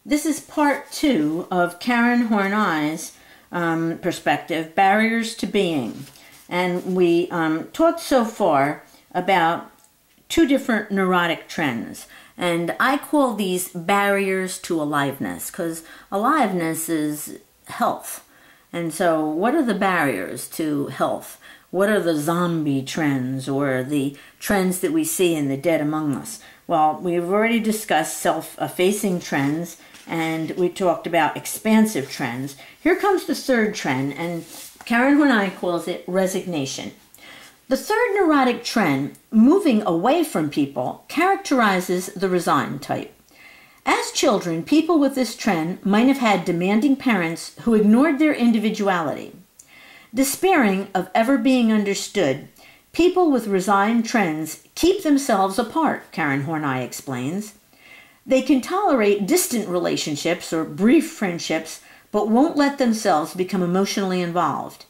This is part 2 of Karen Horney's perspective, Barriers to Being. And we talked so far about 2 different neurotic trends. And I call these barriers to aliveness, because aliveness is health. And so what are the barriers to health? What are the zombie trends or the trends that we see in the dead among us? Well, we've already discussed self-effacing trends, and we talked about expansive trends. Here comes the 3rd trend, and Karen Horney calls it resignation. The 3rd neurotic trend, moving away from people, characterizes the resigned type. As children, people with this trend might have had demanding parents who ignored their individuality. Despairing of ever being understood, people with resigned trends keep themselves apart, Karen Horney explains. They can tolerate distant relationships or brief friendships, but won't let themselves become emotionally involved.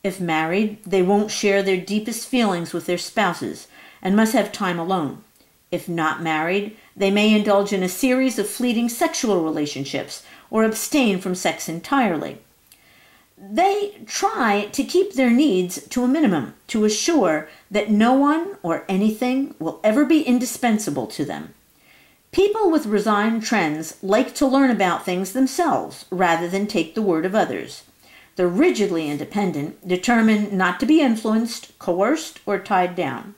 If married, they won't share their deepest feelings with their spouses and must have time alone. If not married, they may indulge in a series of fleeting sexual relationships or abstain from sex entirely. They try to keep their needs to a minimum to assure that no one or anything will ever be indispensable to them. People with resigned trends like to learn about things themselves rather than take the word of others. They're rigidly independent, determined not to be influenced, coerced, or tied down.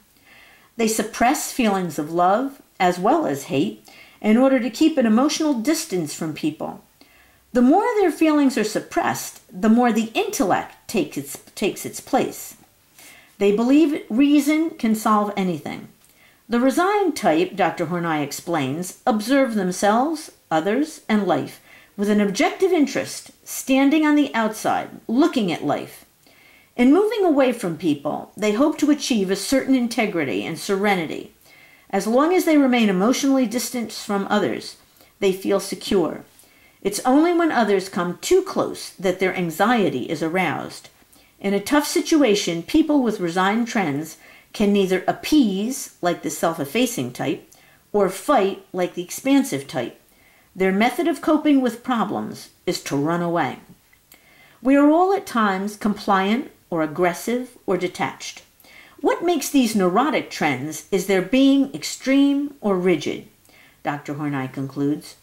They suppress feelings of love as well as hate in order to keep an emotional distance from people. The more their feelings are suppressed, the more the intellect takes its place. They believe reason can solve anything. The resigned type, Dr. Horney explains, observe themselves, others, and life with an objective interest, standing on the outside, looking at life. In moving away from people, they hope to achieve a certain integrity and serenity. As long as they remain emotionally distant from others, they feel secure. It's only when others come too close that their anxiety is aroused. In a tough situation, people with resigned trends can neither appease, like the self-effacing type, or fight, like the expansive type. Their method of coping with problems is to run away. We are all at times compliant or aggressive or detached. What makes these neurotic trends is their being extreme or rigid, Dr. Horney concludes.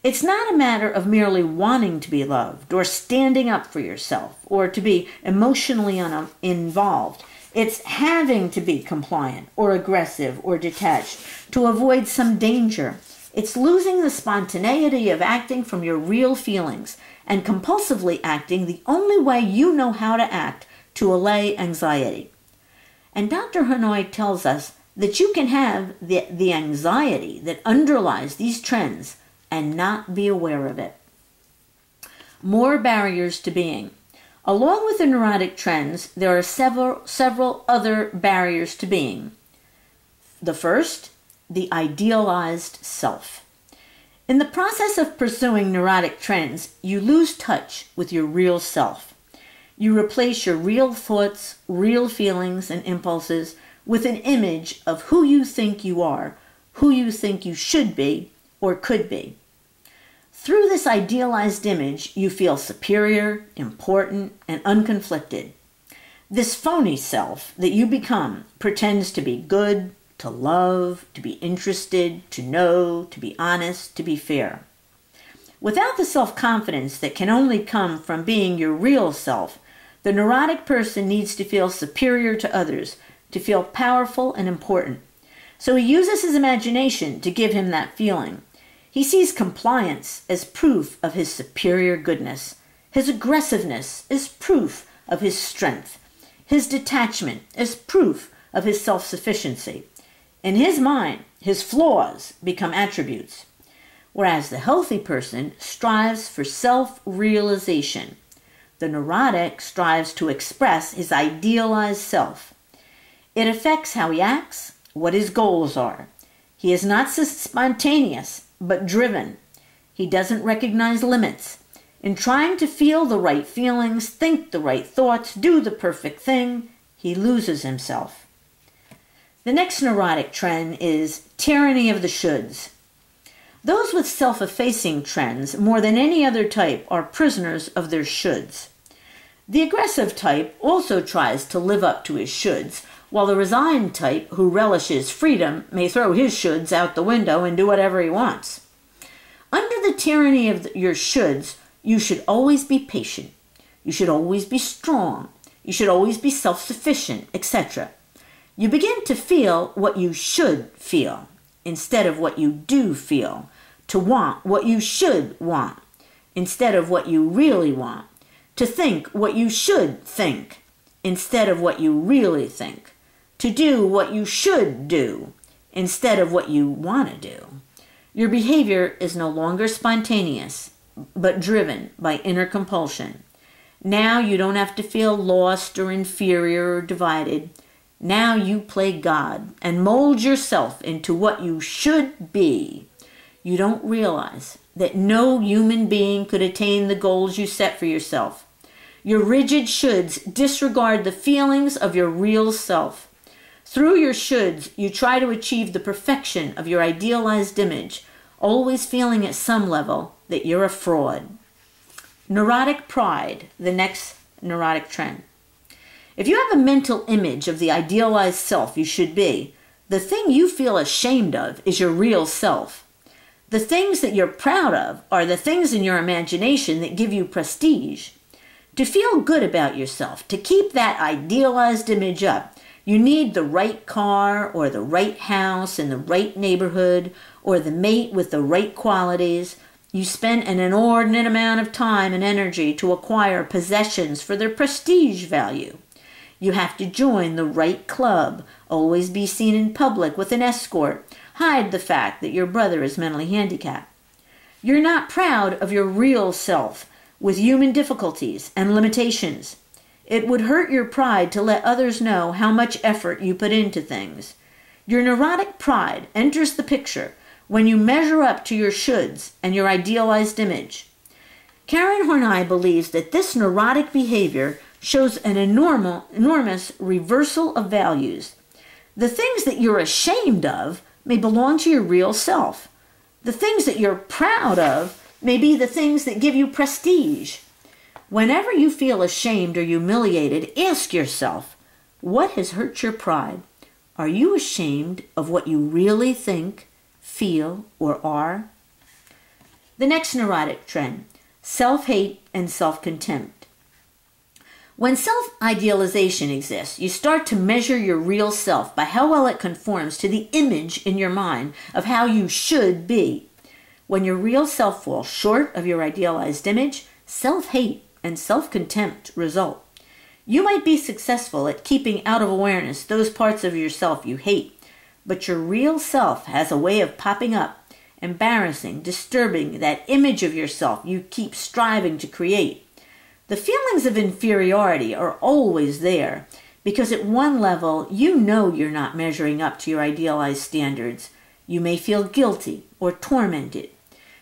It's not a matter of merely wanting to be loved or standing up for yourself or to be emotionally involved. It's having to be compliant or aggressive or detached to avoid some danger. It's losing the spontaneity of acting from your real feelings and compulsively acting the only way you know how to act to allay anxiety. And Dr. Horney tells us that you can have the anxiety that underlies these trends and not be aware of it. More barriers to being. Along with the neurotic trends, there are several other barriers to being. The first, the idealized self. In the process of pursuing neurotic trends, you lose touch with your real self. You replace your real thoughts, real feelings, and impulses with an image of who you think you are, who you think you should be or could be. Through this idealized image, you feel superior, important, and unconflicted. This phony self that you become pretends to be good, to love, to be interested, to know, to be honest, to be fair. Without the self-confidence that can only come from being your real self, the neurotic person needs to feel superior to others, to feel powerful and important. So he uses his imagination to give him that feeling. He sees compliance as proof of his superior goodness. His aggressiveness is proof of his strength. His detachment is proof of his self-sufficiency. In his mind, his flaws become attributes, whereas the healthy person strives for self-realization. The neurotic strives to express his idealized self. It affects how he acts, what his goals are. He is not spontaneous, but driven. He doesn't recognize limits. In trying to feel the right feelings, think the right thoughts, do the perfect thing, he loses himself. The next neurotic trend is tyranny of the shoulds. Those with self-effacing trends, more than any other type, are prisoners of their shoulds. The aggressive type also tries to live up to his shoulds, while the resigned type, who relishes freedom, may throw his shoulds out the window and do whatever he wants. Under the tyranny of your shoulds, you should always be patient. You should always be strong. You should always be self-sufficient, etc. You begin to feel what you should feel instead of what you do feel, to want what you should want instead of what you really want, to think what you should think instead of what you really think, to do what you should do instead of what you want to do. Your behavior is no longer spontaneous, but driven by inner compulsion. Now you don't have to feel lost or inferior or divided. Now you play God and mold yourself into what you should be. You don't realize that no human being could attain the goals you set for yourself. Your rigid shoulds disregard the feelings of your real self. Through your shoulds, you try to achieve the perfection of your idealized image, always feeling at some level that you're a fraud. Neurotic pride, the next neurotic trend. If you have a mental image of the idealized self you should be, the thing you feel ashamed of is your real self. The things that you're proud of are the things in your imagination that give you prestige. To feel good about yourself, to keep that idealized image up, you need the right car or the right house in the right neighborhood or the mate with the right qualities. You spend an inordinate amount of time and energy to acquire possessions for their prestige value. You have to join the right club, always be seen in public with an escort, hide the fact that your brother is mentally handicapped. You're not proud of your real self, with human difficulties and limitations. It would hurt your pride to let others know how much effort you put into things. Your neurotic pride enters the picture when you measure up to your shoulds and your idealized image. Karen Horney believes that this neurotic behavior shows an enormous reversal of values. The things that you're ashamed of may belong to your real self. The things that you're proud of may be the things that give you prestige. Whenever you feel ashamed or humiliated, ask yourself, what has hurt your pride? Are you ashamed of what you really think, feel, or are? The next neurotic trend, self-hate and self-contempt. When self-idealization exists, you start to measure your real self by how well it conforms to the image in your mind of how you should be. When your real self falls short of your idealized image, self-hate and self-contempt result. You might be successful at keeping out of awareness those parts of yourself you hate, but your real self has a way of popping up, embarrassing, disturbing that image of yourself you keep striving to create. The feelings of inferiority are always there because at one level you know you're not measuring up to your idealized standards. You may feel guilty or tormented.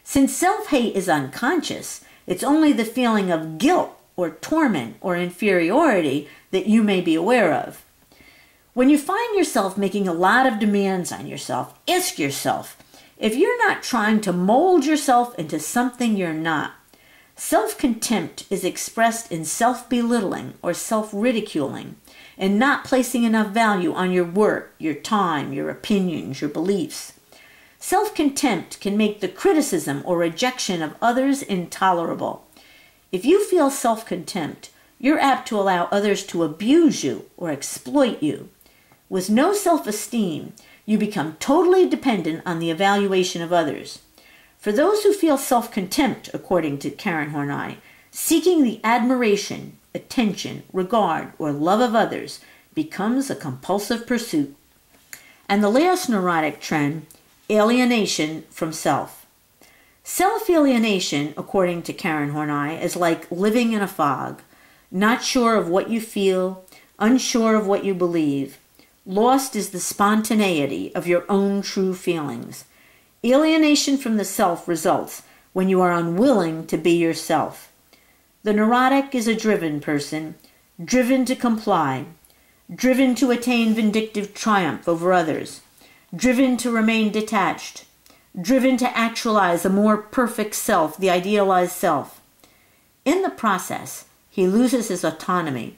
Since self-hate is unconscious, it's only the feeling of guilt or torment or inferiority that you may be aware of. When you find yourself making a lot of demands on yourself, ask yourself if you're not trying to mold yourself into something you're not. Self-contempt is expressed in self-belittling or self-ridiculing and not placing enough value on your work, your time, your opinions, your beliefs. Self-contempt can make the criticism or rejection of others intolerable. If you feel self-contempt, you're apt to allow others to abuse you or exploit you. With no self-esteem, you become totally dependent on the evaluation of others. For those who feel self-contempt, according to Karen Horney, seeking the admiration, attention, regard, or love of others becomes a compulsive pursuit. And the last neurotic trend, alienation from self. Self-alienation, according to Karen Horney, is like living in a fog, not sure of what you feel, unsure of what you believe. Lost is the spontaneity of your own true feelings. Alienation from the self results when you are unwilling to be yourself. The neurotic is a driven person, driven to comply, driven to attain vindictive triumph over others, driven to remain detached, driven to actualize a more perfect self, the idealized self. In the process, he loses his autonomy.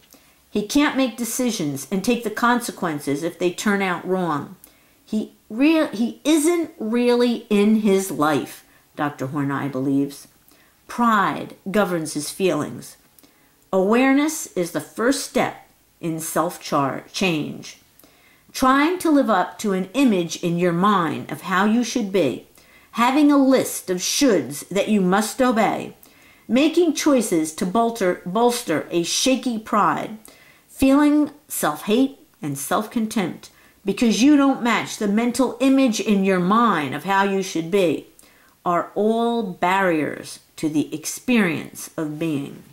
He can't make decisions and take the consequences if they turn out wrong. He isn't really in his life, Dr. Horney believes. Pride governs his feelings. Awareness is the first step in self-change. Trying to live up to an image in your mind of how you should be, having a list of shoulds that you must obey, making choices to bolster a shaky pride, feeling self-hate and self-contempt because you don't match the mental image in your mind of how you should be, are all barriers to the experience of being.